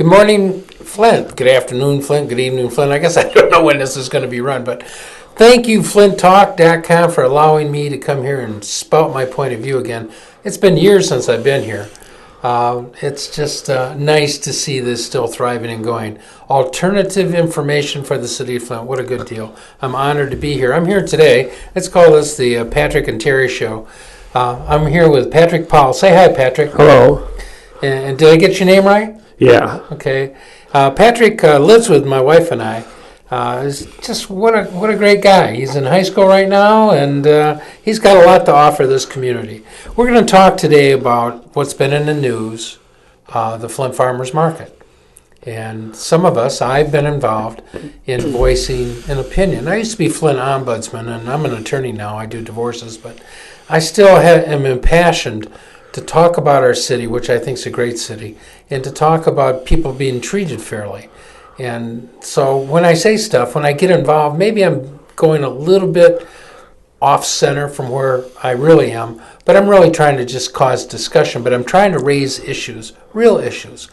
Good morning, Flint. Good afternoon, Flint. Good evening, Flint. I guess I don't know when this is going to be run, but thank you, FlintTalk.com, for allowing me to come here and spout my point of view again. It's been years since I've been here. It's just nice to see this still thriving and going. Alternative information for the city of Flint. What a good deal. I'm honored to be here. I'm here today. Let's call this the Patrick and Terry Show. I'm here with Patrick Powell. Say hi, Patrick. Hello. And did I get your name right? Yeah. Okay. Patrick lives with my wife and I. He's just what a great guy. He's in high school right now, and he's got a lot to offer this community. We're going to talk today about what's been in the news, the Flint Farmers Market. And some of us, I've been involved in voicing an opinion. I used to be Flint Ombudsman, and I'm an attorney now. I do divorces, but I still am impassioned to talk about our city, which I think is a great city, and to talk about people being treated fairly. And so when I say stuff, when I get involved, maybe I'm going a little bit off center from where I really am, but I'm really trying to just cause discussion, but I'm trying to raise issues, real issues.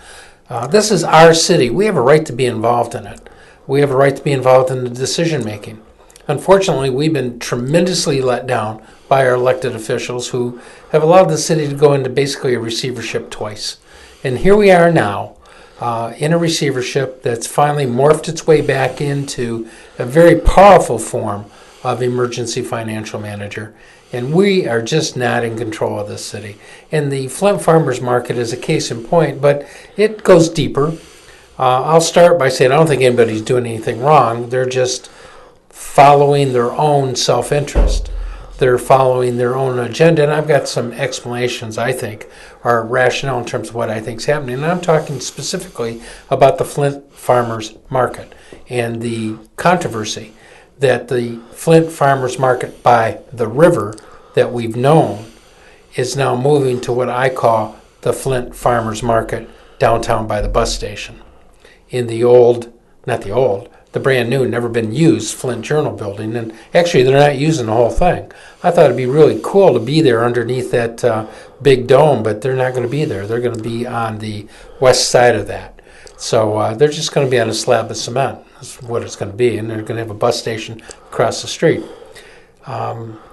This is our city. We have a right to be involved in it. We have a right to be involved in the decision making. Unfortunately, we've been tremendously let down by our elected officials who have allowed the city to go into basically a receivership twice. And here we are now in a receivership that's finally morphed its way back into a very powerful form of emergency financial manager. And we are just not in control of this city. And the Flint Farmers Market is a case in point, but it goes deeper. I'll start by saying I don't think anybody's doing anything wrong. They're just following their own self-interest. They're following their own agenda, and I've got some explanations, I think, or rationale in terms of what I think is happening. And I'm talking specifically about the Flint Farmers Market and the controversy that the Flint Farmers Market by the river that we've known is now moving to what I call the Flint Farmers Market downtown by the bus station. In the the brand new, never been used Flint Journal building. And actually, they're not using the whole thing. I thought it'd be really cool to be there underneath that big dome, but they're not going to be there. They're going to be on the west side of that. So they're just going to be on a slab of cement. That's what it's going to be. And they're going to have a bus station across the street.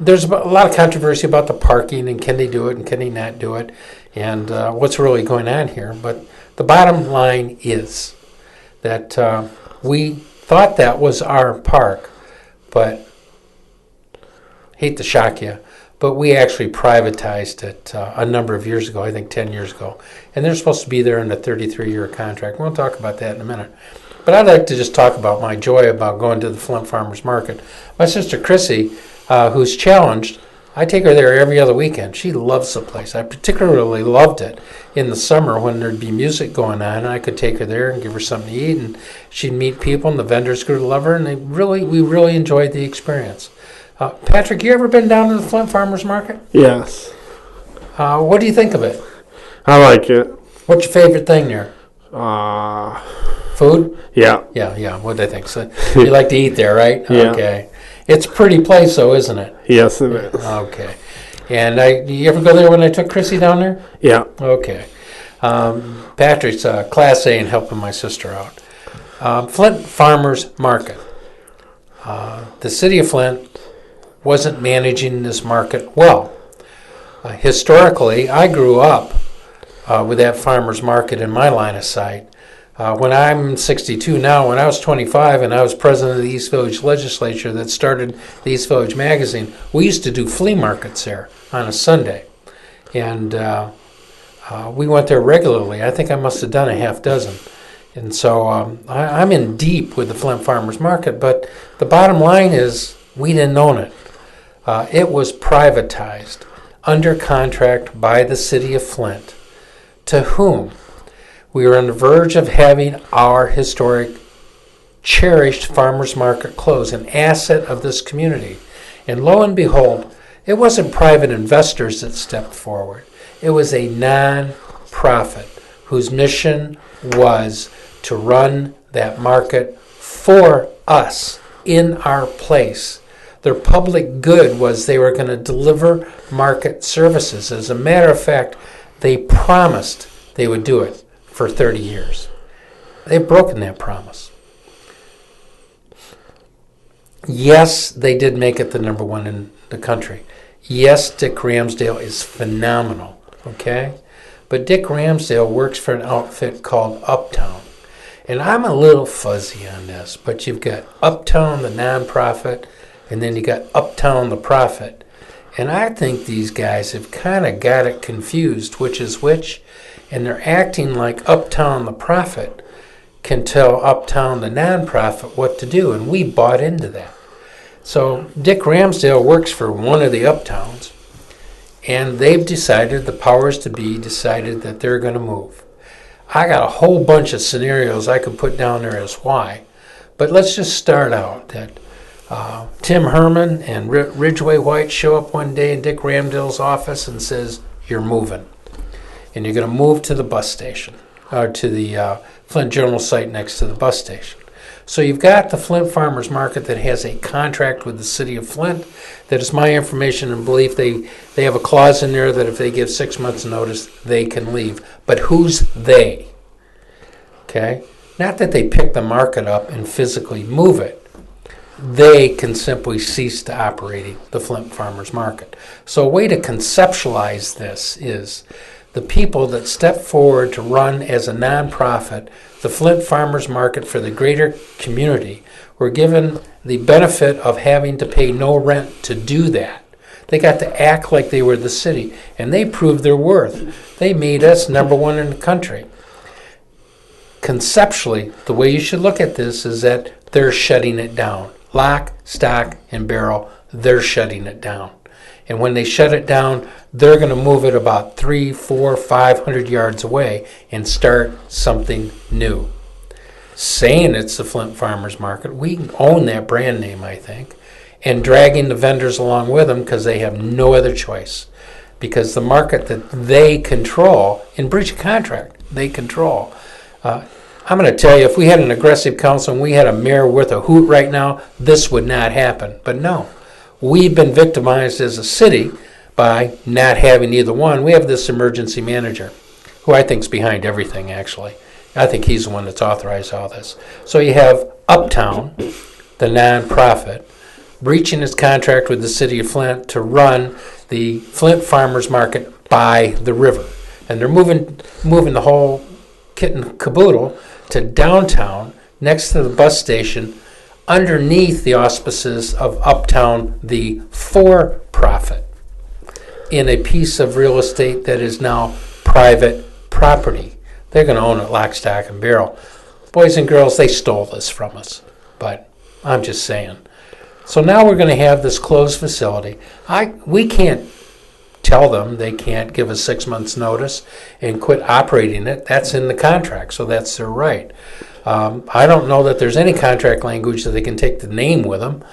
There's a lot of controversy about the parking and can they do it and can they not do it and what's really going on here. But the bottom line is that we thought that was our park, but hate to shock you, but we actually privatized it a number of years ago, I think 10 years ago. And they're supposed to be there in a 33-year contract. We'll talk about that in a minute. But I'd like to just talk about my joy about going to the Flint Farmers Market. My sister Chrissy, who's challenged, I take her there every other weekend. She loves the place. I particularly loved it in the summer when there'd be music going on, and I could take her there and give her something to eat, and she'd meet people, and the vendors grew to love her, and we really enjoyed the experience. Patrick, you ever been down to the Flint Farmers Market? Yes. What do you think of it? I like it. What's your favorite thing there? Food? Yeah. Yeah. What do I think? So you like to eat there, right? Yeah. Okay. It's a pretty place, though, isn't it? Yes, it is. Okay. And you ever go there when I took Chrissy down there? Yeah. Okay. Patrick's Class A in helping my sister out. Flint Farmers Market. The city of Flint wasn't managing this market well. Historically, I grew up with that farmers market in my line of sight. When I'm 62 now, when I was 25 and I was president of the East Village Legislature that started the East Village Magazine, we used to do flea markets there on a Sunday. And we went there regularly. I think I must have done a half dozen. And so I'm in deep with the Flint Farmers Market, but the bottom line is we didn't own it. It was privatized under contract by the city of Flint. To whom? We were on the verge of having our historic, cherished farmers market close, an asset of this community. And lo and behold, it wasn't private investors that stepped forward. It was a non-profit whose mission was to run that market for us in our place. Their public good was they were going to deliver market services. As a matter of fact, they promised they would do it for 30 years. they've broken that promise. Yes, they did make it the number one in the country. Yes, Dick Ramsdale is phenomenal, okay? But Dick Ramsdale works for an outfit called Uptown. And I'm a little fuzzy on this, but you've got Uptown, the nonprofit, and then you got Uptown, the profit. And I think these guys have kind of got it confused, which is which, and they're acting like Uptown, the profit, can tell Uptown, the nonprofit, what to do, and we bought into that. So Dick Ramsdale works for one of the Uptowns, and they've decided, the powers to be decided that they're going to move. I got a whole bunch of scenarios I could put down there as why, but let's just start out that Tim Herman and Ridgway White show up one day in Dick Ramsdale's office and says, "You're moving, and you're going to move to the bus station, or to the Flint Journal site next to the bus station." So you've got the Flint Farmers Market that has a contract with the city of Flint. That is my information and belief. They have a clause in there that if they give 6 months notice, they can leave. But who's they? Okay? Not that they pick the market up and physically move it. They can simply cease to operating the Flint Farmers Market. So a way to conceptualize this is the people that step forward to run as a nonprofit the Flint Farmers Market for the greater community were given the benefit of having to pay no rent to do that. They got to act like they were the city, and they proved their worth. They made us number one in the country. Conceptually, the way you should look at this is that they're shutting it down. Lock, stock, and barrel, they're shutting it down. And when they shut it down, they're going to move it about 300, 400, 500 yards away and start something new. Saying it's the Flint Farmers Market, we own that brand name, I think, and dragging the vendors along with them because they have no other choice. Because the market that they control, in breach of contract, they control. I'm going to tell you, if we had an aggressive council and we had a mayor worth a hoot right now, this would not happen. But no. We've been victimized as a city by not having either one. We have this emergency manager, who I think is behind everything, actually. I think he's the one that's authorized all this. So you have Uptown, the nonprofit, breaching his contract with the city of Flint to run the Flint Farmers Market by the river. And they're moving the whole kit and caboodle to downtown, next to the bus station, underneath the auspices of Uptown, the for-profit, in a piece of real estate that is now private property. They're going to own it lock, stock, and barrel. Boys and girls, they stole this from us, but I'm just saying. So now we're going to have this closed facility. We can't tell them they can't give us 6 months notice and quit operating it. That's in the contract, so that's their right. I don't know that there's any contract language that they can take the name with them.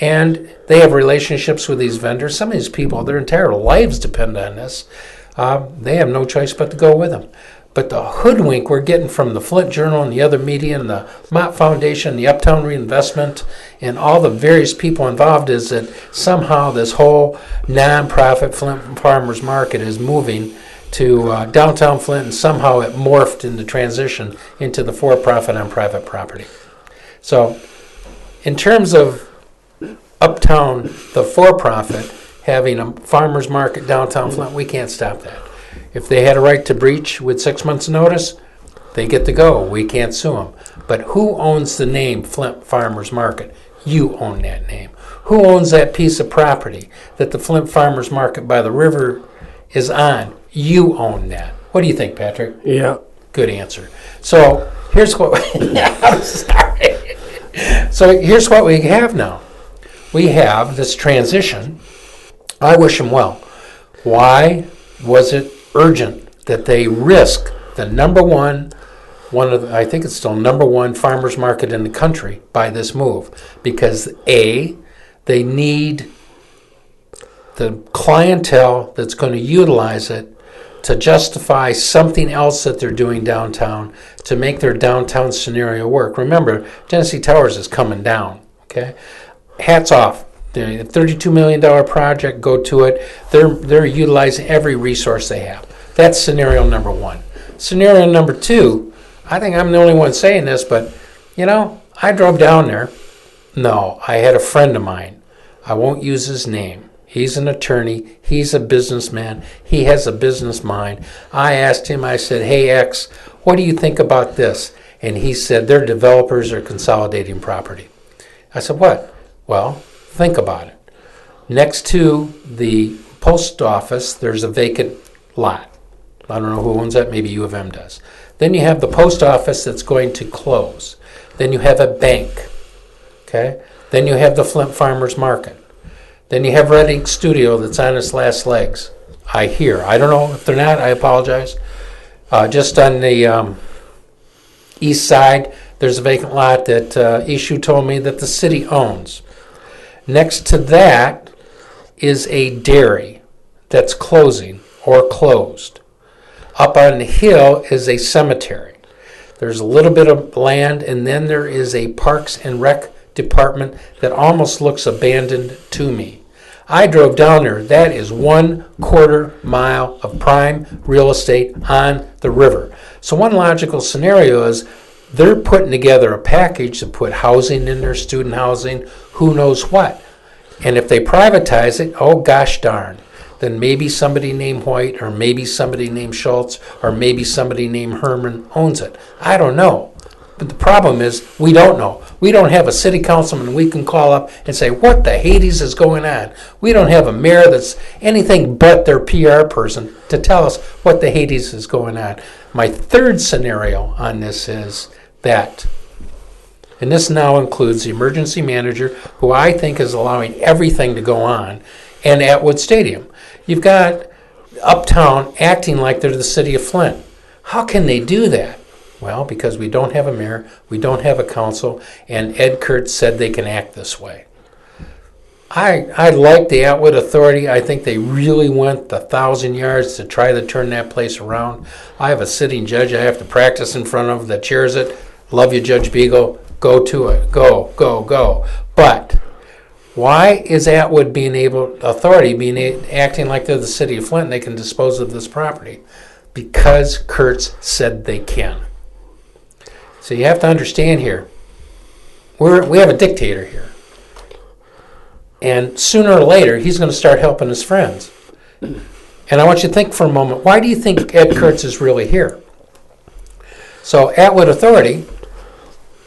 And they have relationships with these vendors. Some of these people, their entire lives depend on this. They have no choice but to go with them. But the hoodwink we're getting from the Flint Journal and the other media and the Mott Foundation, the Uptown Reinvestment, and all the various people involved is that somehow this whole nonprofit Flint Farmers Market is moving to downtown Flint, and somehow it morphed in the transition into the for-profit on private property. So in terms of Uptown, the for-profit, having a farmer's market downtown Flint, we can't stop that. If they had a right to breach with 6 months' notice, they get to go. We can't sue them. But who owns the name Flint Farmers Market? You own that name. Who owns that piece of property that the Flint Farmers Market by the river is on? You own that. What do you think, Patrick? Yeah. Good answer. So here's what I'm sorry. So here's what we have now. We have this transition. I wish them well. Why was it urgent that they risk the I think it's still number one farmers market in the country by this move? Because A, they need the clientele that's going to utilize it to justify something else that they're doing downtown to make their downtown scenario work. Remember, Genesee Towers is coming down, okay? Hats off. The $32 million project, go to it. They're utilizing every resource they have. That's scenario number one. Scenario number two, I think I'm the only one saying this, but, I drove down there. No, I had a friend of mine. I won't use his name. He's an attorney. He's a businessman. He has a business mind. I asked him, I said, hey, X, what do you think about this? And he said, their developers are consolidating property. I said, what? Well, think about it. Next to the post office, there's a vacant lot. I don't know who owns that. Maybe U of M does. Then you have the post office that's going to close. Then you have a bank. Okay? Then you have the Flint Farmers Market. Then you have Red Ink Studio that's on its last legs. I hear. I don't know if they're not. I apologize. Just on the east side, there's a vacant lot that Ishu told me that the city owns. Next to that is a dairy that's closing or closed. Up on the hill is a cemetery. There's a little bit of land, and then there is a Parks and Rec department that almost looks abandoned to me. I drove down there. That is 1/4 mile of prime real estate on the river. So one logical scenario is they're putting together a package to put housing in there, student housing, who knows what. And if they privatize it, oh gosh darn, then maybe somebody named White or maybe somebody named Schultz or maybe somebody named Herman owns it. I don't know. But the problem is we don't know. We don't have a city councilman we can call up and say, what the Hades is going on? We don't have a mayor that's anything but their PR person to tell us what the Hades is going on. My third scenario on this is that, and this now includes the emergency manager, who I think is allowing everything to go on, and Atwood Stadium. You've got Uptown acting like they're the city of Flint. How can they do that? Well, because we don't have a mayor, we don't have a council, and Ed Kurtz said they can act this way. I like the Atwood Authority. I think they really went the 1,000 yards to try to turn that place around. I have a sitting judge I have to practice in front of that chairs it. Love you, Judge Beagle. Go to it. Go, go, go. But why is Atwood acting like they're the city of Flint and they can dispose of this property? Because Kurtz said they can. So you have to understand here, we have a dictator here. And sooner or later, he's going to start helping his friends. And I want you to think for a moment, why do you think Ed Kurtz is really here? So Atwood Authority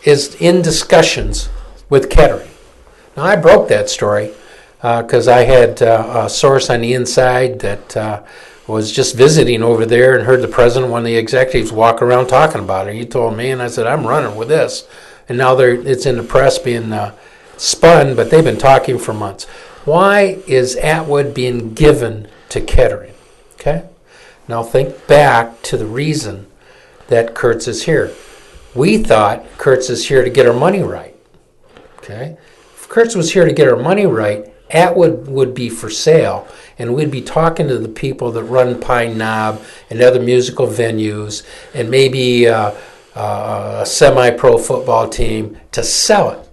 is in discussions with Terrry. Now, I broke that story because I had a source on the inside that was just visiting over there and heard the president, one of the executives, walk around talking about it. He told me, and I said, I'm running with this. And now it's in the press being spun, but they've been talking for months. Why is Atwood being given to Kettering? Okay? Now think back to the reason that Kurtz is here. We thought Kurtz is here to get our money right. Okay? If Kurtz was here to get our money right, Atwood would be for sale, and we'd be talking to the people that run Pine Knob and other musical venues and maybe a semi-pro football team to sell it.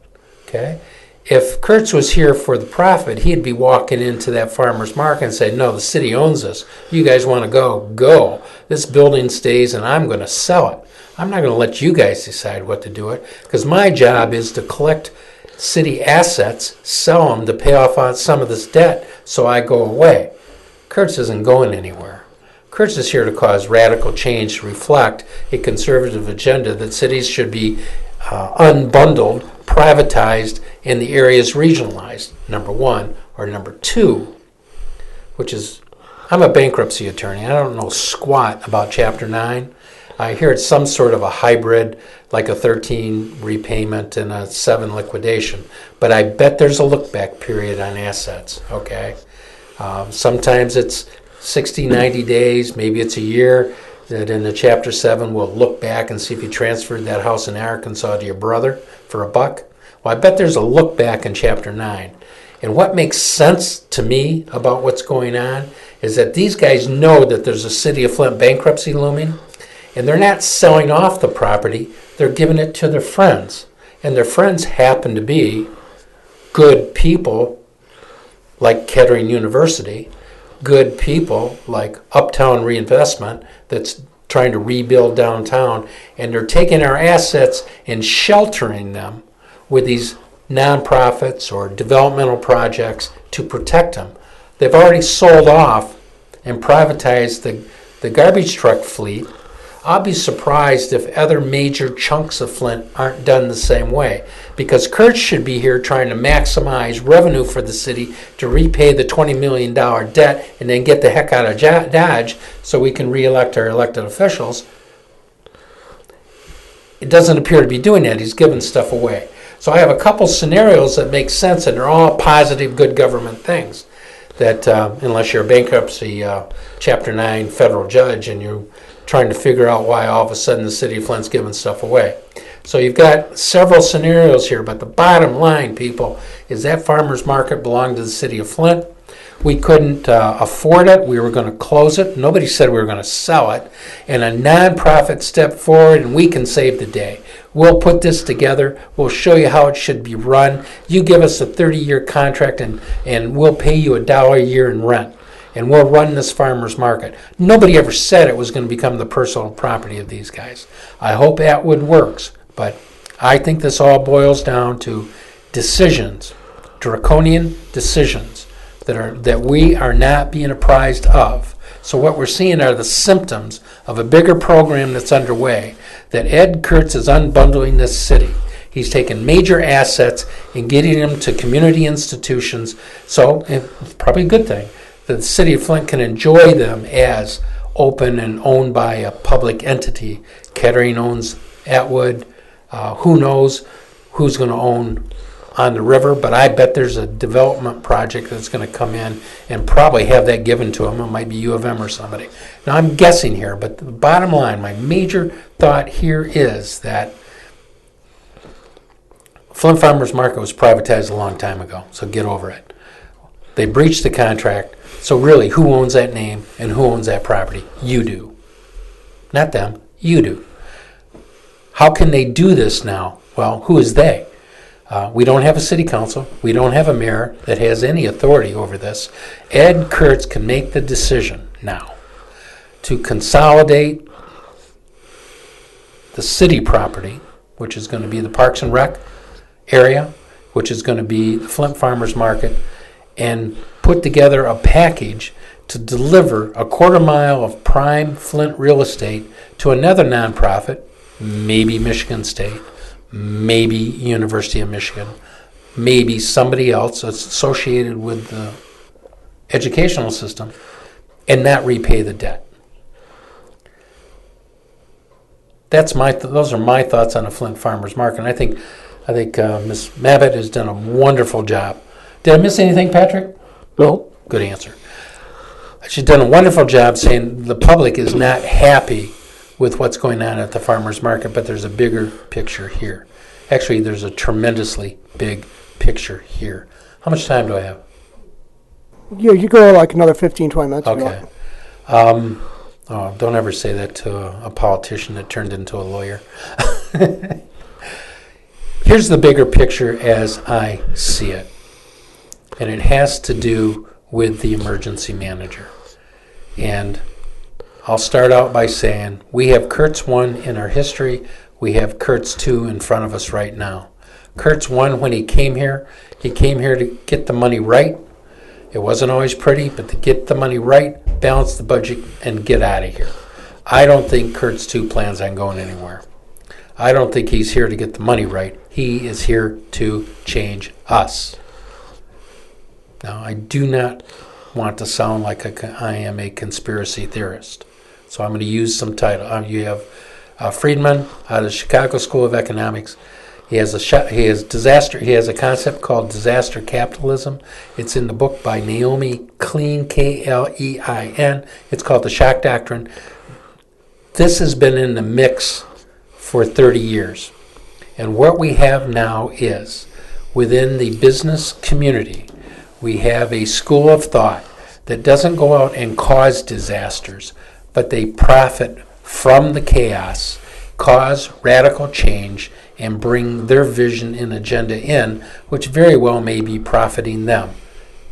Okay? If Kurtz was here for the profit, he'd be walking into that farmer's market and say, no, the city owns this. You guys want to go? Go. This building stays, and I'm going to sell it. I'm not going to let you guys decide what to do it, because my job is to collect city assets, sell them to pay off on some of this debt so I go away. Kurtz isn't going anywhere. Kurtz is here to cause radical change to reflect a conservative agenda that cities should be unbundled, privatized, and the areas regionalized, number one. Or number two, which is, I'm a bankruptcy attorney. I don't know squat about Chapter 9. I hear it's some sort of a hybrid, like a 13 repayment and a 7 liquidation. But I bet there's a look-back period on assets, okay? Sometimes it's 60, 90 days, maybe it's a year, that in the Chapter 7 we'll look back and see if you transferred that house in Arkansas to your brother for $1. Well, I bet there's a look back in Chapter 9. And what makes sense to me about what's going on is that these guys know that there's a City of Flint bankruptcy looming, and they're not selling off the property, they're giving it to their friends. And their friends happen to be good people like Kettering University, good people like Uptown Reinvestment that's trying to rebuild downtown, and they're taking our assets and sheltering them with these nonprofits or developmental projects to protect them. They've already sold off and privatized the garbage truck fleet. I'll be surprised if other major chunks of Flint aren't done the same way, because Kurtz should be here trying to maximize revenue for the city to repay the $20 million debt and then get the heck out of Dodge so we can reelect our elected officials. It doesn't appear to be doing that. He's giving stuff away. So I have a couple scenarios that make sense, and they're all positive, good government things. That unless you're a bankruptcy Chapter 9 federal judge and you're trying to figure out why all of a sudden the city of Flint's giving stuff away. So you've got several scenarios here, but the bottom line, people, is that farmer's market belonged to the city of Flint. We couldn't afford it. We were going to close it. Nobody said we were going to sell it. And a nonprofit stepped forward, and we can save the day. We'll put this together. We'll show you how it should be run. You give us a 30-year contract, and we'll pay you $1 a year in rent. And we'll run this farmer's market. Nobody ever said it was going to become the personal property of these guys. I hope Atwood works, but I think this all boils down to decisions, draconian decisions that we are not being apprised of. So what we're seeing are the symptoms of a bigger program that's underway, that Ed Kurtz is unbundling this city. He's taken major assets and getting them to community institutions, so it's probably a good thing that the city of Flint can enjoy them as open and owned by a public entity. Kettering owns Atwood. Who knows who's going to own on the river, but I bet there's a development project that's going to come in and probably have that given to them. It might be U of M or somebody. Now I'm guessing here, but the bottom line, my major thought here is that Flint Farmers Market was privatized a long time ago, so get over it. They breached the contract, so really, who owns that name and who owns that property? You do. Not them, you do. How can they do this now? Well, who is they? We don't have a city council. We don't have a mayor that has any authority over this. Ed Kurtz can make the decision now to consolidate the city property, which is going to be the Parks and Rec area, which is going to be the Flint Farmers Market, and put together a package to deliver a quarter mile of prime Flint real estate to another nonprofit, maybe Michigan State, maybe University of Michigan, maybe somebody else that's associated with the educational system, and not repay the debt. Those are my thoughts on the Flint Farmers Market. And I think Ms. Mabbitt has done a wonderful job. Did I miss anything, Patrick? No. Good answer. She's done a wonderful job saying the public is not happy with what's going on at the farmers market, but there's a bigger picture here. Actually, there's a tremendously big picture here. How much time do I have? Yeah, you go like another 15, 20 minutes. Okay. Don't ever say that to a politician that turned into a lawyer. Here's the bigger picture as I see it. And it has to do with the emergency manager. And I'll start out by saying we have Kurtz 1 in our history. We have Kurtz 2 in front of us right now. Kurtz 1, when he came here to get the money right. It wasn't always pretty, but to get the money right, balance the budget, and get out of here. I don't think Kurtz 2 plans on going anywhere. I don't think he's here to get the money right. He is here to change us. Now, I do not want to sound like I am a conspiracy theorist, so I'm going to use some title. You have Friedman out of the Chicago School of Economics. He has a concept called disaster capitalism. It's in the book by Naomi Klein, Klein. It's called the shock doctrine. This has been in the mix for 30 years. And what we have now is, within the business community, we have a school of thought that doesn't go out and cause disasters, but they profit from the chaos, cause radical change, and bring their vision and agenda in, which very well may be profiting them.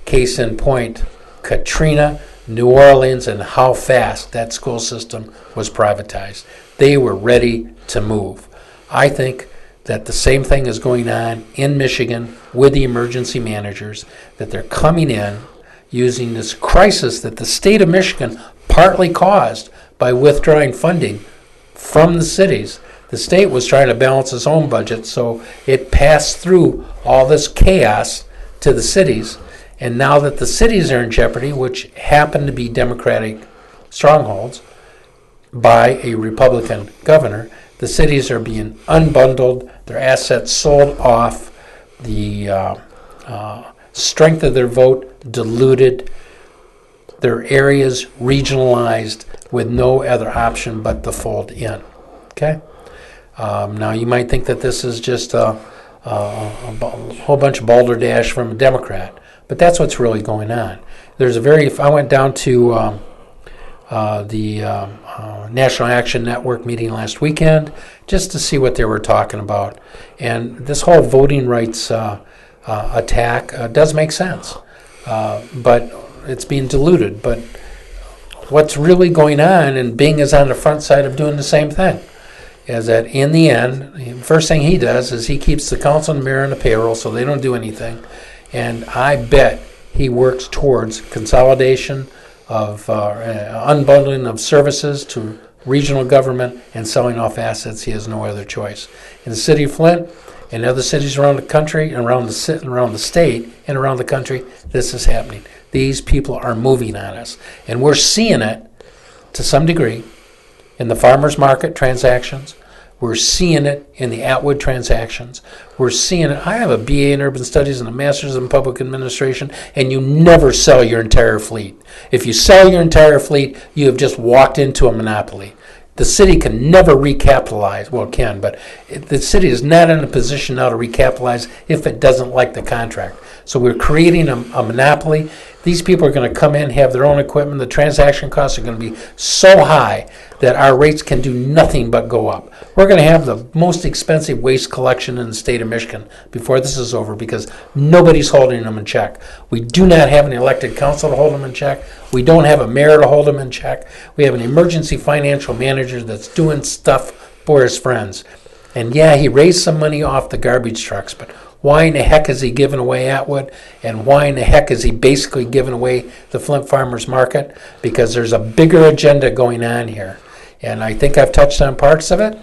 Case in point, Katrina, New Orleans and how fast that school system was privatized. They were ready to move. I think that the same thing is going on in Michigan with the emergency managers, that they're coming in using this crisis that the state of Michigan partly caused by withdrawing funding from the cities. The state was trying to balance its own budget, so it passed through all this chaos to the cities. And now that the cities are in jeopardy, which happen to be Democratic strongholds by a Republican governor, the cities are being unbundled, their assets sold off, the strength of their vote diluted, their areas regionalized with no other option but to fold in. Okay? Now you might think that this is just a whole bunch of balderdash from a Democrat, but that's what's really going on. I went down to the National Action Network meeting last weekend just to see what they were talking about. And this whole voting rights attack does make sense, but it's being diluted. But what's really going on, and Bing is on the front side of doing the same thing, is that in the end, the first thing he does is he keeps the council and mayor on the payroll so they don't do anything. And I bet he works towards consolidation of unbundling of services to regional government and selling off assets. He has no other choice. In the city of Flint and other cities around the country, around the state, and around the country, this is happening. These people are moving on us. And we're seeing it to some degree in the farmers market transactions. We're seeing it in the Atwood transactions. We're seeing it. I have a BA in Urban Studies and a Master's in Public Administration, and you never sell your entire fleet. If you sell your entire fleet, you have just walked into a monopoly. The city can never recapitalize. Well, it can, but the city is not in a position now to recapitalize if it doesn't like the contract. So we're creating a monopoly. These people are going to come in, have their own equipment. The transaction costs are going to be so high that our rates can do nothing but go up. We're going to have the most expensive waste collection in the state of Michigan before this is over because nobody's holding them in check. We do not have an elected council to hold them in check. We don't have a mayor to hold them in check. We have an emergency financial manager that's doing stuff for his friends. And yeah, he raised some money off the garbage trucks, but why in the heck is he giving away Atwood? And why in the heck is he basically giving away the Flint Farmers Market? Because there's a bigger agenda going on here. And I think I've touched on parts of it.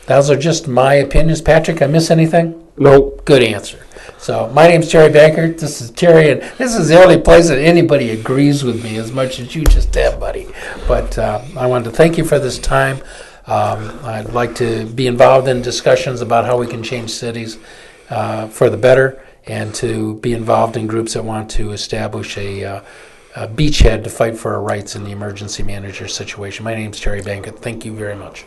Those are just my opinions. Patrick, I miss anything? Nope. Good answer. So my name's Terry Bankert. This is Terry, and this is the only place that anybody agrees with me as much as you just have, buddy. But I wanted to thank you for this time. I'd like to be involved in discussions about how we can change cities for the better, and to be involved in groups that want to establish a beachhead to fight for our rights in the emergency manager situation. My name's Terry Bankert. Thank you very much.